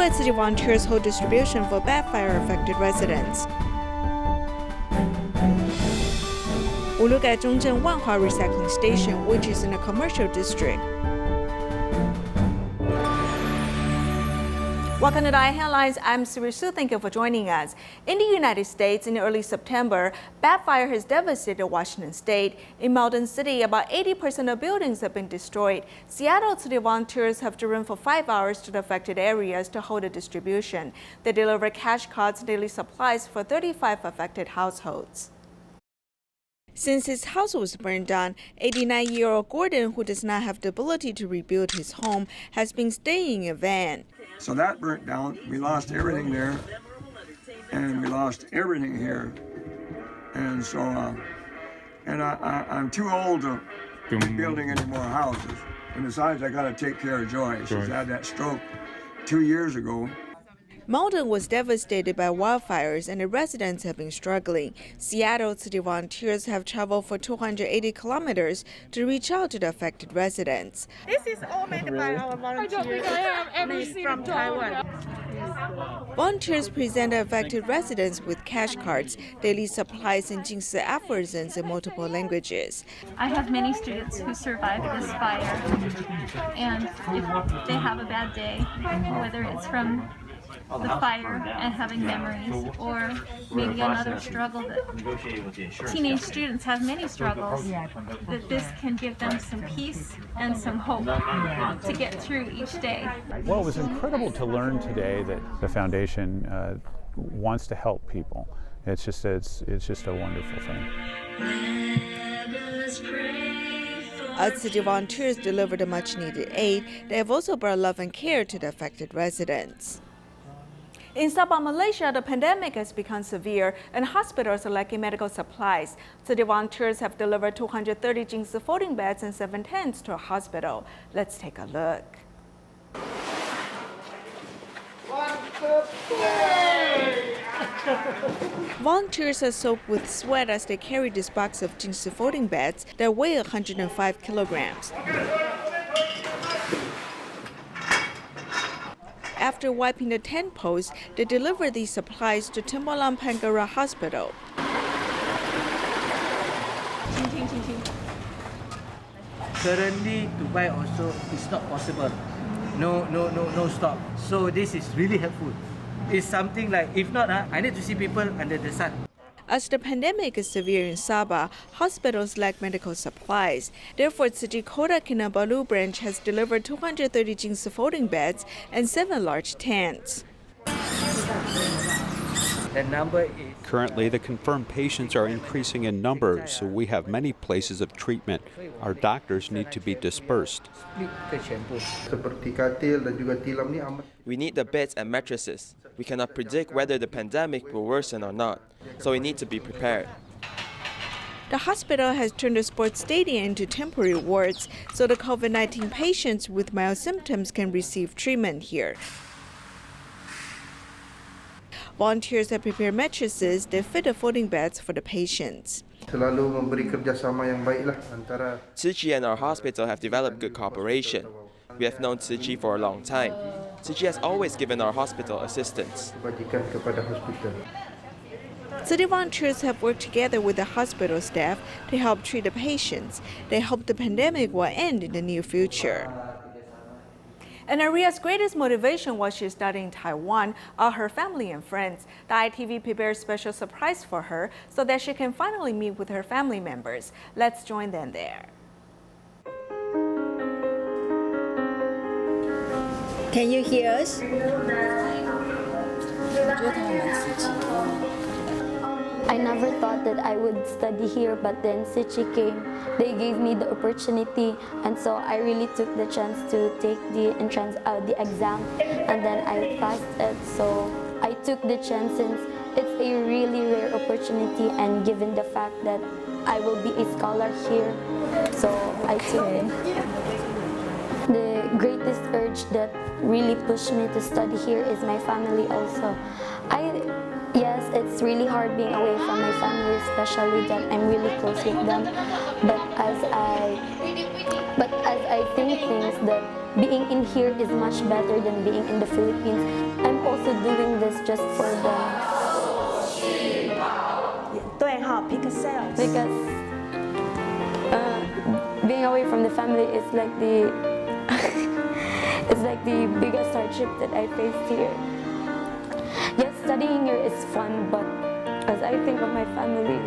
Tzu City volunteers hold distribution for Babb fire-affected residents. We'll look at Zhongzheng Wanhua recycling station, which is in a commercial district. Welcome to DaAi Headlines. I'm Siri Su. Thank you for joining us. In the United States, in early September, Babb fire has devastated Washington state. In Malden City, about 80% of buildings have been destroyed. Seattle City volunteers have driven for 5 hours to the affected areas to hold a distribution. They deliver cash cards, daily supplies for 35 affected households. Since his house was burned down, 89-year-old Gordon, who does not have the ability to rebuild his home, has been staying in a van. So that burnt down. We lost everything there, and we lost everything here. And so, I'm too old to be building any more houses. And besides, I got to take care of Joy. She's had that stroke 2 years ago. Malden was devastated by wildfires and the residents have been struggling. Seattle City volunteers have traveled for 280 kilometers to reach out to the affected residents. This is all made by our volunteers from Taiwan. Volunteers present affected residents with cash cards, daily supplies, and Jing Si aphorisms in multiple languages. I have many students who survived this fire, and if they have a bad day, whether it's from the fire and having memories, or maybe another struggle that teenage students have many struggles, that this can give them some peace and some hope to get through each day. Well, it was incredible to learn today that the foundation wants to help people. It's just a wonderful thing. As city volunteers deliver the much-needed aid, they have also brought love and care to the affected residents. In Sabah, Malaysia, the pandemic has become severe and hospitals are lacking medical supplies. City volunteers have delivered 230 Jing Si folding beds and 7 tents to a hospital. Let's take a look. Volunteers are soaked with sweat as they carry this box of Jing Si folding beds that weigh 105 kilograms. After wiping the tent posts, they deliver these supplies to Timbalan Pangara Hospital. Currently, to buy also is not possible. No stock. So this is really helpful. It's something like, if not, I need to see people under the sun. As the pandemic is severe in Sabah, hospitals lack medical supplies. Therefore, Tzu Chi Kota Kinabalu branch has delivered 230 Jing Si folding beds and 7 large tents. The number is... Currently, the confirmed patients are increasing in numbers, so we have many places of treatment. Our doctors need to be dispersed. We need the beds and mattresses. We cannot predict whether the pandemic will worsen or not, so we need to be prepared. The hospital has turned the sports stadium into temporary wards, so the COVID-19 patients with mild symptoms can receive treatment here. Volunteers have prepared mattresses that fit the folding beds for the patients. Tzu Chi and our hospital have developed good cooperation. We have known Tzu Chi for a long time. Tzu Chi has always given our hospital assistance. City volunteers have worked together with the hospital staff to help treat the patients. They hope the pandemic will end in the near future. Annaria's greatest motivation while she studied in Taiwan are her family and friends. DaAi TV prepared a special surprise for her so that she can finally meet with her family members. Let's join them there. Can you hear us? I never thought that I would study here, but then Tzu Chi came. They gave me the opportunity, and so I really took the chance to take the exam, and then I passed it. So I took the chance since it's a really rare opportunity, and given the fact that I will be a scholar here, so I took it. The greatest urge that really pushed me to study here is my family also. Yes, it's really hard being away from my family, especially that I'm really close with them. But as I I think things that being in here is much better than being in the Philippines. I'm also doing this just for them. 对哈 pick sales. Because being away from the family is like the it's like the biggest hardship that I faced here. Yes, studying here is fun, but as I think of my family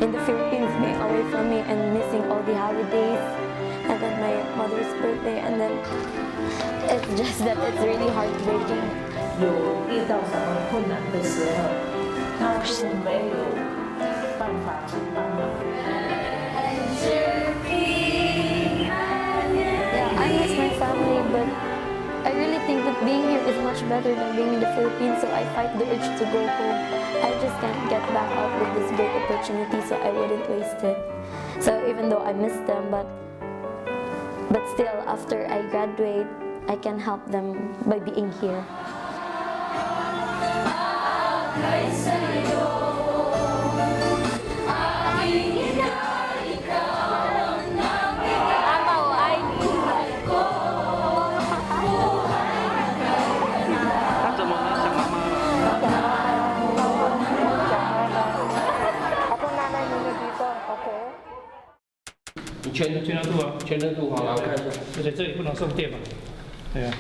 in the Philippines being away from me and missing all the holidays, and then my mother's birthday, and then it's just that it's really heartbreaking. 有遇到什么困难的时候，他是没有办法去帮忙。 Yeah, I miss my family, but I really think that being here is much better than being in the Philippines, so I fight the urge to go home. I just can't get back out with this great opportunity, so I wouldn't waste it. So even though I miss them, but still, after I graduate, I can help them by being here. OK。 你全程度啊，全程度好，我看一下。而且这里不能送电嘛，对啊。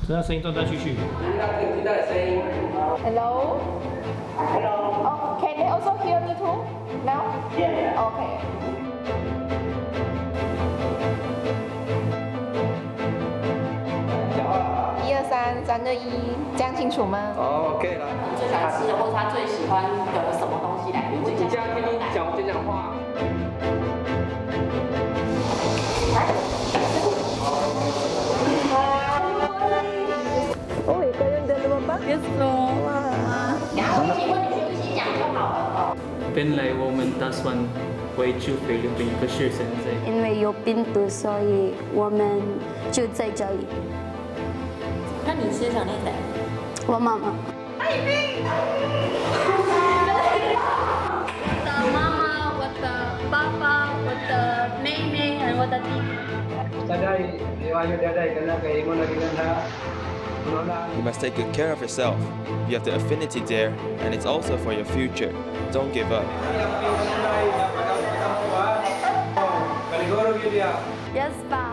只要声音断断续续。听到声音。Hello. Hello. Oh, can they also hear me too? Now? Yeah. Okay. 1、2、3、3、2、1，这样清楚吗？哦 ，OK 了。最喜欢吃的，或者他最喜欢的什么东西来？你这样听你讲话。 Oh, ikaw yung dalawa ba? Yes, no. 然后请问你自己讲就好了。本来我们打算回去菲律宾，可是现在因为有病毒，所以我们就在这里。那你是想念谁？我妈妈。我的妈妈，我的爸爸，我的妹妹，还有我的弟弟。 You must take good care of yourself. You have the affinity there, and it's also for your future. Don't give up. Yes, Pa.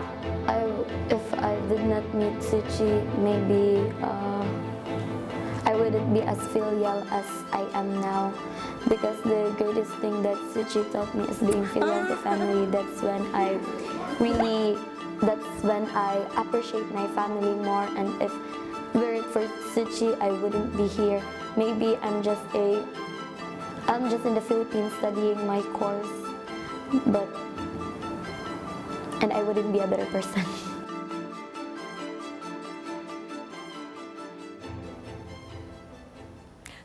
If I did not meet Tzu Chi, maybe I wouldn't be as filial as I am now. Because the greatest thing that Tzu Chi taught me is being filial to family. That's when I appreciate my family more. And if were it for Tzu Chi, I wouldn't be here. Maybe I'm just in the Philippines studying my course, and I wouldn't be a better person.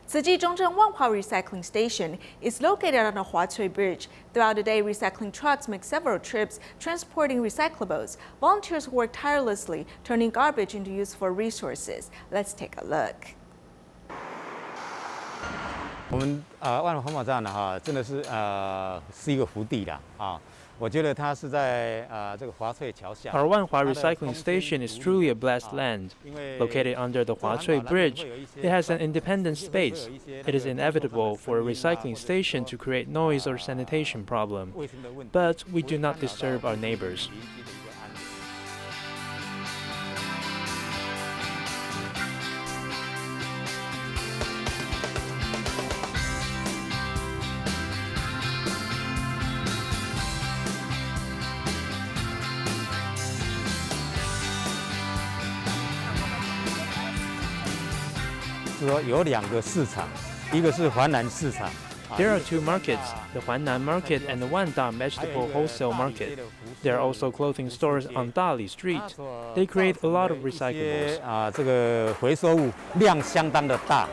Tzu Chi Zhongzheng Wanhua recycling station is located on the Huacui Bridge. Throughout the day, recycling trucks make several trips transporting recyclables. Volunteers work tirelessly, turning garbage into useful resources. Let's take a look. 我们万华环保站呢真的是是一个福地啦我觉得它是在这个华翠桥下。 Our Wanhua recycling station is truly a blessed land. Located under the Huacui Bridge, it has an independent space. It is inevitable for a recycling station to create noise or sanitation problem, but we do not disturb our neighbors. There are two markets, the Huanan Market and the Wanda Vegetable Wholesale Market. There are also clothing stores on Dali Street. They create a lot of recyclables. 这个回收物量相当的大。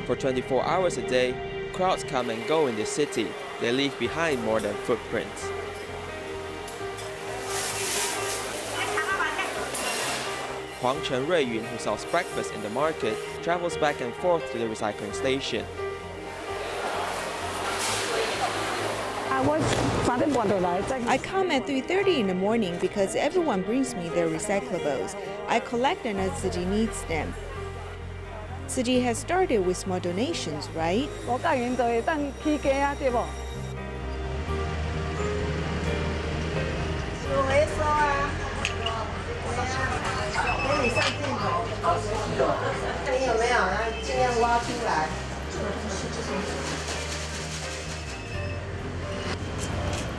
For 24 hours a day, crowds come and go in the city. They leave behind more than footprints. Huang Chen Ruiyun, who sells breakfast in the market, travels back and forth to the recycling station. I was I come at 3:30 in the morning because everyone brings me their recyclables. I collect them as Tzu Chi needs them. Tzu Chi has started with small donations, right?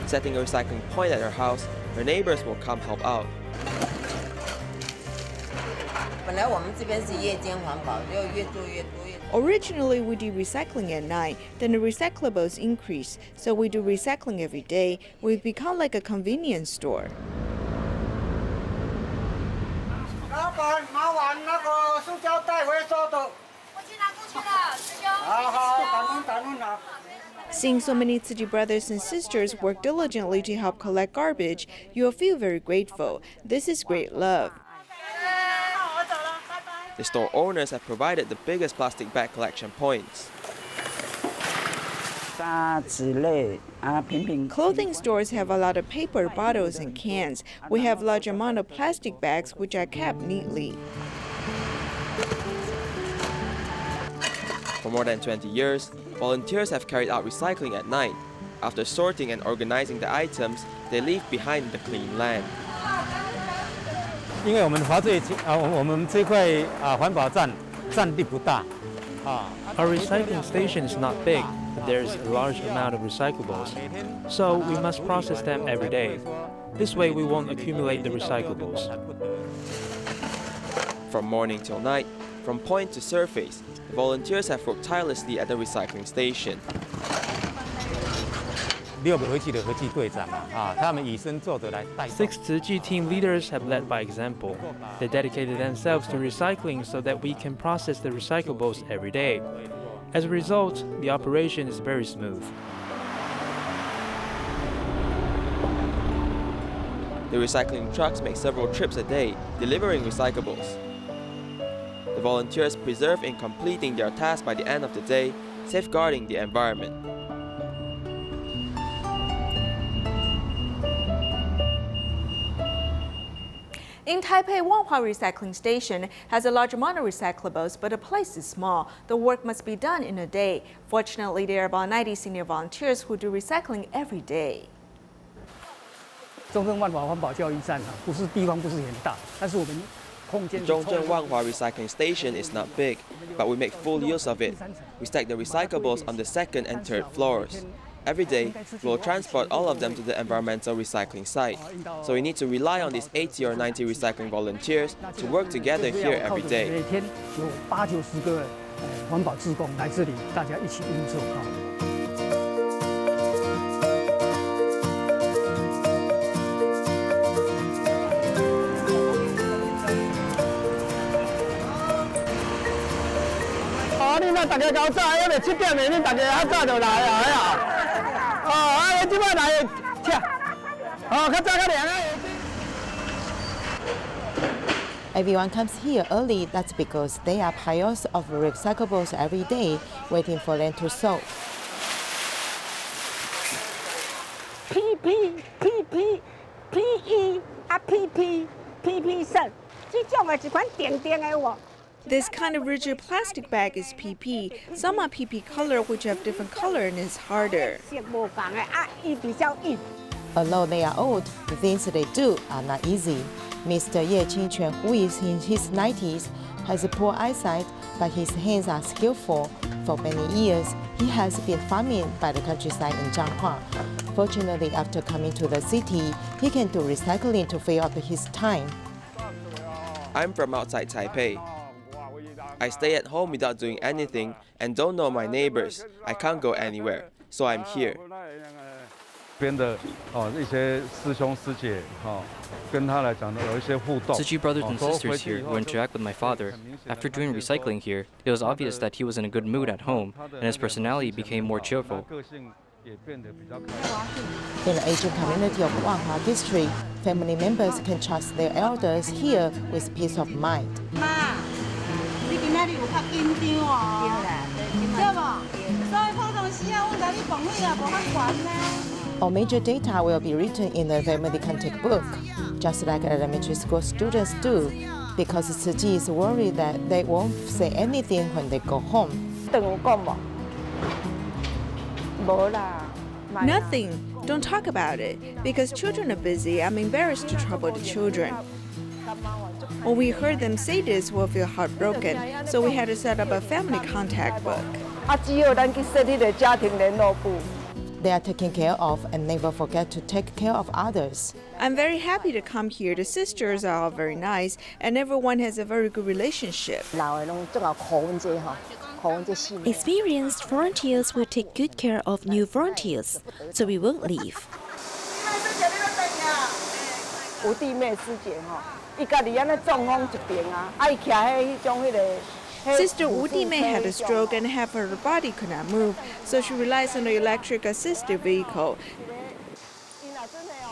Setting a recycling point at her house, her neighbors will come help out. Originally, we do recycling at night, then the recyclables increase, so we do recycling every day. We've become like a convenience store. Seeing so many Tzu Chi brothers and sisters work diligently to help collect garbage, you'll feel very grateful. This is great love. The store owners have provided the biggest plastic bag collection points. Clothing stores have a lot of paper, bottles, and cans. We have a large amount of plastic bags, which are kept neatly. For more than 20 years, volunteers have carried out recycling at night. After sorting and organizing the items, they leave behind the clean land. Our recycling station is not big, but there is a large amount of recyclables, so we must process them every day. This way we won't accumulate the recyclables. From morning till night, from point to surface, the volunteers have worked tirelessly at the recycling station. 6 Tzu Chi team leaders have led by example. They dedicated themselves to recycling so that we can process the recyclables every day. As a result, the operation is very smooth. The recycling trucks make several trips a day, delivering recyclables. The volunteers persevere in completing their task by the end of the day, safeguarding the environment. In Taipei, Wanhua Recycling Station has a large amount of recyclables, but the place is small. The work must be done in a day. Fortunately, there are about 90 senior volunteers who do recycling every day. 中正万华环保教育站啊，不是地方不是很大，但是我们空间。 The Zhongzheng Wanhua recycling station is not big, but we make full use of it. We stack the recyclables on the second and third floors. Every day, we'll transport all of them to the environmental recycling site. So we need to rely on these 80 or 90 recycling volunteers to work together here every day. 每天有80-90个环保志工来这里，大家一起运作啊。 大家搞早，因为7点明天大家较早就来啊，哎呀，哦，你即摆来吃，哦，较早较凉啊。Everyone comes here early. That's because there are piles of recyclables every day, waiting for them to sort. PP 啊 PP 色，这种的一款点点的喎。 This kind of rigid plastic bag is PP. Some are PP color, which have different color and is harder. Although they are old, the things they do are not easy. Mr. Ye Qingquan, who is in his 90s, has a poor eyesight, but his hands are skillful. For many years, he has been farming by the countryside in Zhanghua. Fortunately, after coming to the city, he can do recycling to fill up his time. I'm from outside Taipei. I stay at home without doing anything and don't know my neighbors. I can't go anywhere, so I'm here. 边的一些师兄师姐跟他来讲呢有一些互动。 Tzu Chi brothers and sisters here who interact with my father. After doing recycling here, it was obvious that he was in a good mood at home, and his personality became more cheerful. In the Asian community of Wanhua district, family members can trust their elders here with peace of mind. 你今仔日有较紧张哦，对无？所以普通时啊，阮甲你放血也无较悬呢。All major data will be written in a very content book, just like elementary school students do, because Tzu Chi is worried that they won't say anything when they go home. Nothing. Don't talk about it. Because children are busy, I'm embarrassed to trouble the children. When we heard them say this, we'll feel heartbroken, so we had to set up a family contact book. They are taken care of and never forget to take care of others. I'm very happy to come here. The sisters are all very nice, and everyone has a very good relationship. Experienced volunteers will take good care of new volunteers, so we won't leave. Sister Wu Di-mei had a stroke and half of her body could not move, so she relies on the electric assisted vehicle.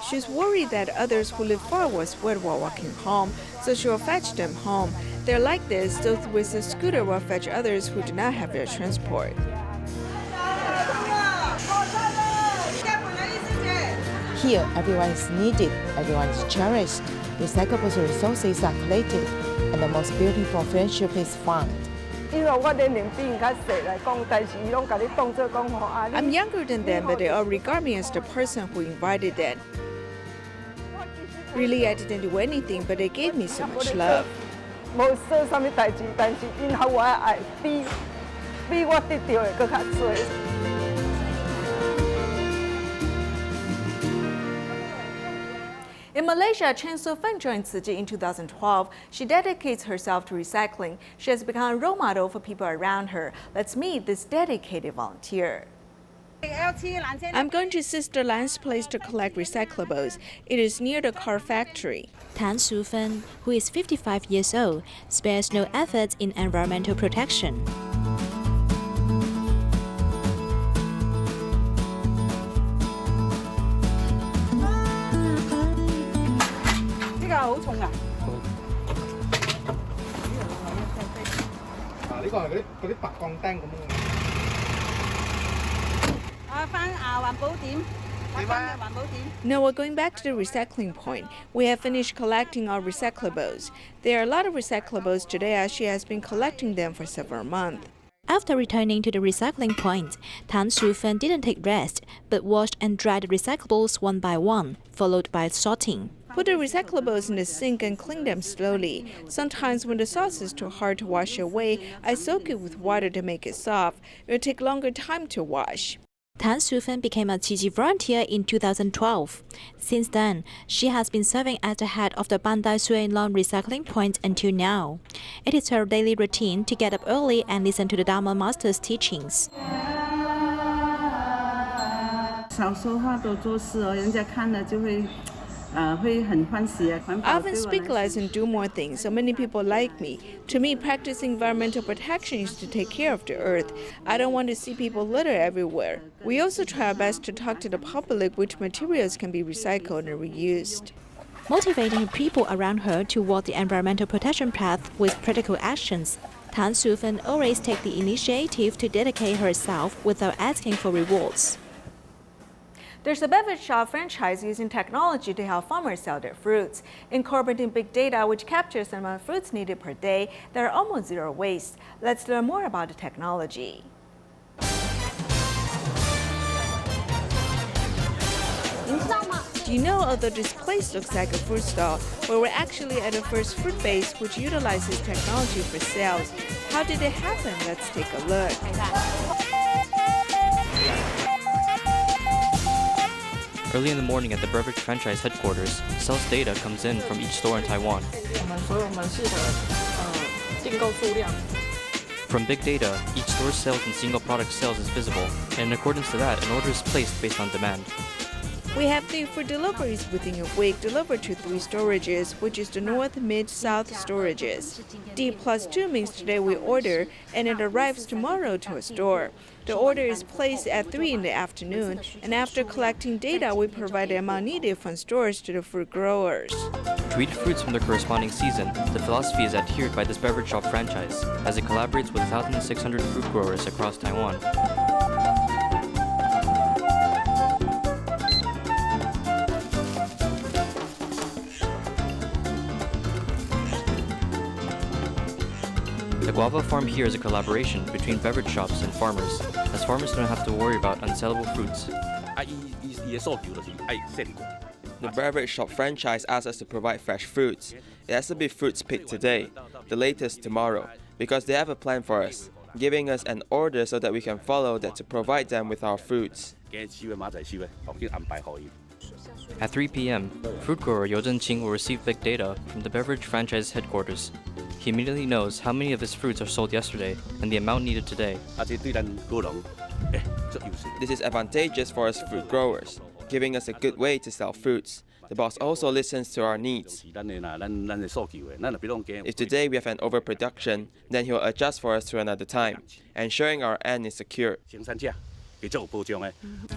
She's worried that others who live far will sweat while walking home, so she will fetch them home. They're like this, those with a scooter will fetch others who do not have their transport. Here, everyone is needed, everyone is cherished, recyclable resources are collected, and the most beautiful friendship is found. I'm younger than them, but they all regard me as the person who invited them. Really, I didn't do anything, but they gave me so much love. In Malaysia, Chen Su-fen joined Tzu Chi in 2012. She dedicates herself to recycling. She has become a role model for people around her. Let's meet this dedicated volunteer. I'm going to Sister Lan's place to collect recyclables. It is near the car factory. Tan Su-fen, who is 55 years old, spares no effort in environmental protection. Now we're going back to the recycling point. We have finished collecting our recyclables. There are a lot of recyclables today as she has been collecting them for several months. After returning to the recycling point, Tan Su-fen didn't take rest, but washed and dried the recyclables one by one, followed by sorting. Put the recyclables in the sink and clean them slowly. Sometimes when the sauce is too hard to wash away, I soak it with water to make it soft. It will take longer time to wash. Tan Su-fen became a Tzu Chi volunteer in 2012. Since then, she has been serving as the head of the Bandai Sui Long recycling point until now. It is her daily routine to get up early and listen to the Dharma Master's teachings. I often speak less and do more things, so many people like me. To me, practicing environmental protection is to take care of the earth. I don't want to see people litter everywhere. We also try our best to talk to the public which materials can be recycled and reused. Motivating people around her to walk the environmental protection path with practical actions, Tan Su-fen always takes the initiative to dedicate herself without asking for rewards. There's a beverage shop franchise using technology to help farmers sell their fruits. Incorporating big data which captures the amount of fruits needed per day, there are almost zero waste. Let's learn more about the technology. Do you know, although this place looks like a fruit stall, but we're actually at a first fruit base which utilizes technology for sales. How did it happen? Let's take a look. Early in the morning at the beverage franchise headquarters, sales data comes in from each store in Taiwan. From big data, each store's sales and single product sales is visible, and in accordance to that, an order is placed based on demand. We have 3 food deliveries within a week delivered to 3 storages, which is the North, Mid, South storages. D+2 means today we order, and it arrives tomorrow to a store. The order is placed at 3 in the afternoon, and after collecting data, we provide the amount needed from stores to the fruit growers. To eat fruits from their corresponding season, the philosophy is adhered by this beverage shop franchise, as it collaborates with 1,600 fruit growers across Taiwan. guava farm here is a collaboration between beverage shops and farmers, as farmers don't have to worry about unsellable fruits. The beverage shop franchise asks us to provide fresh fruits. It has to be fruits picked today, the latest tomorrow, because they have a plan for us, giving us an order so that we can follow that to provide them with our fruits. At 3 p.m., fruit grower Zhongzheng will receive big data from the beverage franchise headquarters. He immediately knows how many of his fruits are sold yesterday and the amount needed today. This is advantageous for us fruit growers, giving us a good way to sell fruits. The boss also listens to our needs. If today we have an overproduction, then he will adjust for us to another time, ensuring our end is secure.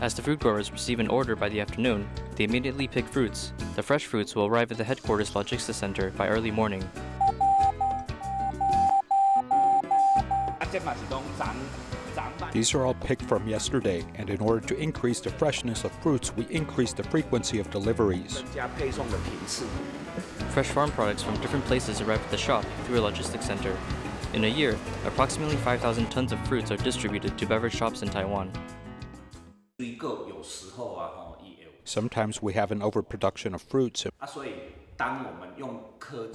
As the fruit growers receive an order by the afternoon, they immediately pick fruits. The fresh fruits will arrive at the headquarters logistics center by early morning. These are all picked from yesterday, and in order to increase the freshness of fruits, we increase the frequency of deliveries. Fresh farm products from different places arrive at the shop through a logistics center. In a year, approximately 5,000 tons of fruits are distributed to beverage shops in Taiwan. Sometimes we have an overproduction of fruits. And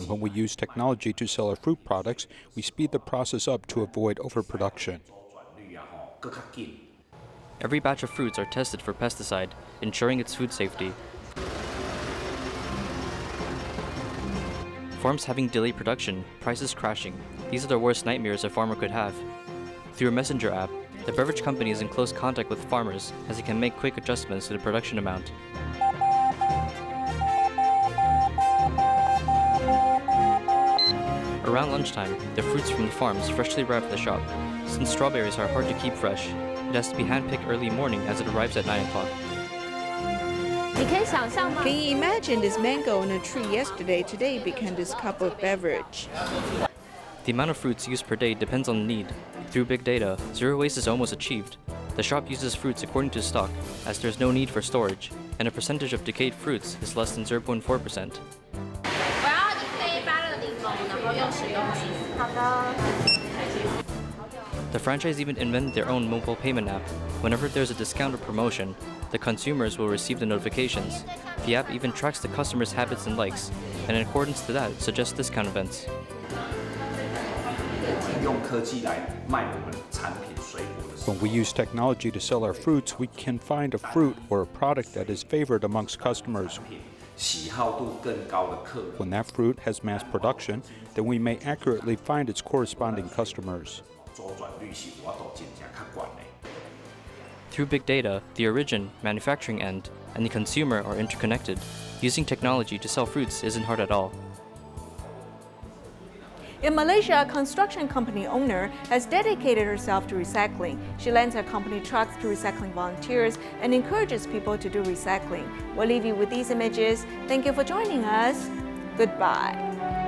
when we use technology to sell our fruit products, we speed the process up to avoid overproduction. Every batch of fruits are tested for pesticide, ensuring its food safety. Farms having delayed production, prices crashing. These are the worst nightmares a farmer could have. Through a messenger app, the beverage company is in close contact with farmers as it can make quick adjustments to the production amount. Around lunchtime, the fruits from the farms freshly arrive at the shop. Since strawberries are hard to keep fresh, it has to be hand-picked early morning as it arrives at 9 o'clock. Can you imagine this mango on a tree yesterday? Today became this cup of beverage. The amount of fruits used per day depends on the need. Through big data, zero waste is almost achieved. The shop uses fruits according to stock, as there's no need for storage, and a percentage of decayed fruits is less than 0.4%. The franchise even invented their own mobile payment app. Whenever there's a discount or promotion, the consumers will receive the notifications. The app even tracks the customers' habits and likes, and in accordance to that, suggests discount events. When we use technology to sell our fruits, we can find a fruit or a product that is favored amongst customers. When that fruit has mass production, then we may accurately find its corresponding customers. Through big data, the origin, manufacturing end, and the consumer are interconnected. Using technology to sell fruits isn't hard at all. In Malaysia, a construction company owner has dedicated herself to recycling. She lends her company trucks to recycling volunteers and encourages people to do recycling. We'll leave you with these images. Thank you for joining us. Goodbye.